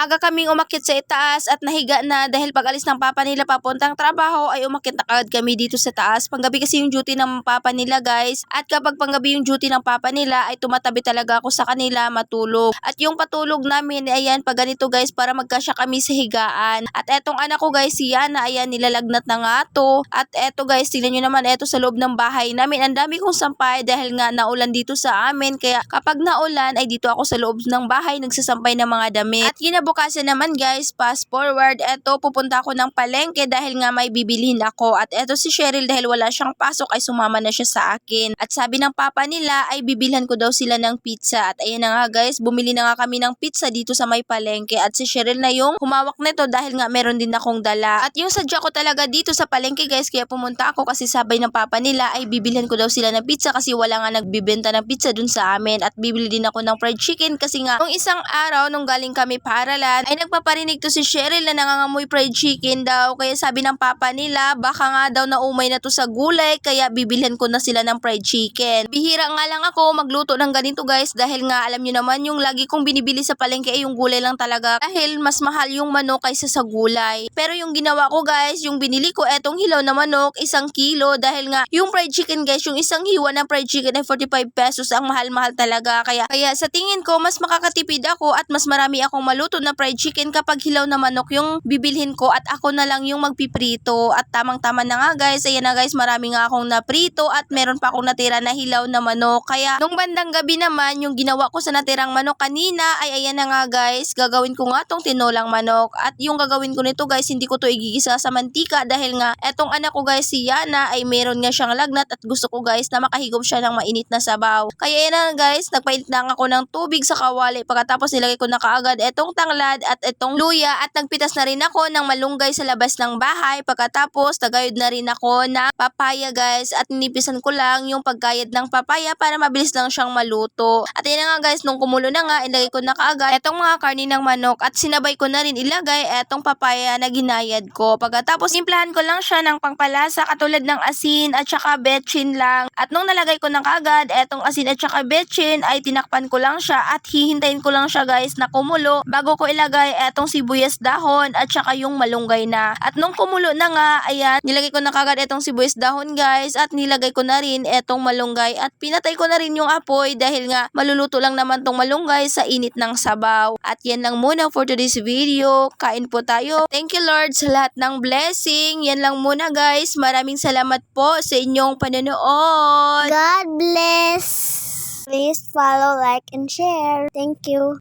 maaga kaming umakyat sa itaas at nahiga na dahil pag alis ng papa nila papuntang trabaho ay umakyat na kagad kami dito sa taas. Panggabi kasi yung duty ng papa nila guys, at kapag panggabi yung duty ng papa nila ay tumatabi talaga ako sa kanila matulog. At yung patulog namin ayan pag ganito guys para magkasya kami sa higaan. At etong anak ko guys si Yana ayan nilalagnat na nga to. At eto guys tingnan nyo naman eto sa loob ng bahay namin. Ang dami kong sampay dahil nga naulan dito sa amin, kaya kapag naulan ay dito ako sa loob ng bahay nagsasampay ng mga damit. At kinabukasan naman guys, fast forward, eto pupunta ako ng palengke dahil nga may bibilhin ako. At eto si Cheryl dahil wala siyang pasok ay sumama na siya sa akin. At sabi ng papa nila ay bibilhan ko daw sila ng pizza. At ayan na nga guys, bumili na nga kami ng pizza dito sa may palengke. At si Cheryl na yung humawak nito dahil nga meron din akong dala. At yung sadya ko talaga dito sa palengke guys, kaya pumunta ako kasi sabay ng papa nila ay bibilhan ko daw sila ng pizza kasi wala nga nagbibenta ng pizza dun sa amin. At bibili din ako ng fried chicken kasi nga nung isang araw nung galing kami paaralan ay nagpaparinig to si Cheryl na nangangamoy fried chicken daw, kaya sabi ng papa nila baka nga daw naumay na to sa gulay kaya bibilhan ko na sila ng fried chicken. Bihira nga lang ako magluto ng ganito guys dahil nga alam nyo naman yung lagi kong binibili sa palengke ay yung gulay lang talaga dahil mas mahal yung manok kaysa sa gulay. Pero yung ginawa ko guys, yung binili ko etong hilaw na manok 1 kilo dahil nga yung fried chicken guys, yung isang hiwa ng fried chicken ay 45 pesos, ang mahal-mahal talaga. Kaya sa tingin ko mas makakatipid ako at mas marami akong maluto na fried chicken kapag hilaw na manok yung bibilhin ko at ako na lang yung magpiprito. At tamang-tama na nga guys, ayan na guys, marami nga akong naprito at meron pa akong natira na hilaw na manok. Kaya nung bandang gabi naman, yung ginawa ko sa natirang manok kanina ay ayan na nga guys, gagawin ko nga tong tinolang manok. At yung gagawin ko nito guys, hindi ko to igigisa sa mantika dahil nga etong anak ko guys si Yana ay meron nga siyang lagnat at gusto ko guys na makahigop siya ng mainit na sabaw. Kaya yan na guys, nagpainit na ako ng tubig sa kawali pagkatapos nilagay ko na kaagad etong tanglad at etong luya at nagpitas na rin ako ng malunggay sa labas ng bahay. Pagkatapos tagayod na rin ako ng papaya guys at ninipisan ko lang yung pagkayad ng papaya para mabilis lang siyang maluto. At yan na nga guys, nung kumulo na nga ilagay ko na kaagad etong mga karni ng manok at sinabay ko na rin ilagay etong papaya na ginayad ko. Pagkatapos simplahan ko lang siya ng pangpalasa katulad ng asin at saka betchin lang. At nung nalagay ko na kaagad etong asin at saka betchin ay tinakpan ko lang siya at hihintayin ko lang siya guys na kumulo bago ko ilagay etong sibuyas dahon at saka yung malunggay na. At nung kumulo na nga, ayan, nilagay ko na kagad etong sibuyas dahon guys at nilagay ko na rin etong malunggay at pinatay ko na rin yung apoy dahil nga maluluto lang naman tong malunggay sa init ng sabaw. At yan lang muna for today's video. Kain po tayo. Thank you Lord sa lahat ng blessing. Yan lang muna guys. Maraming salamat po sa inyong panonood. God bless. Please follow, like, and share. Thank you.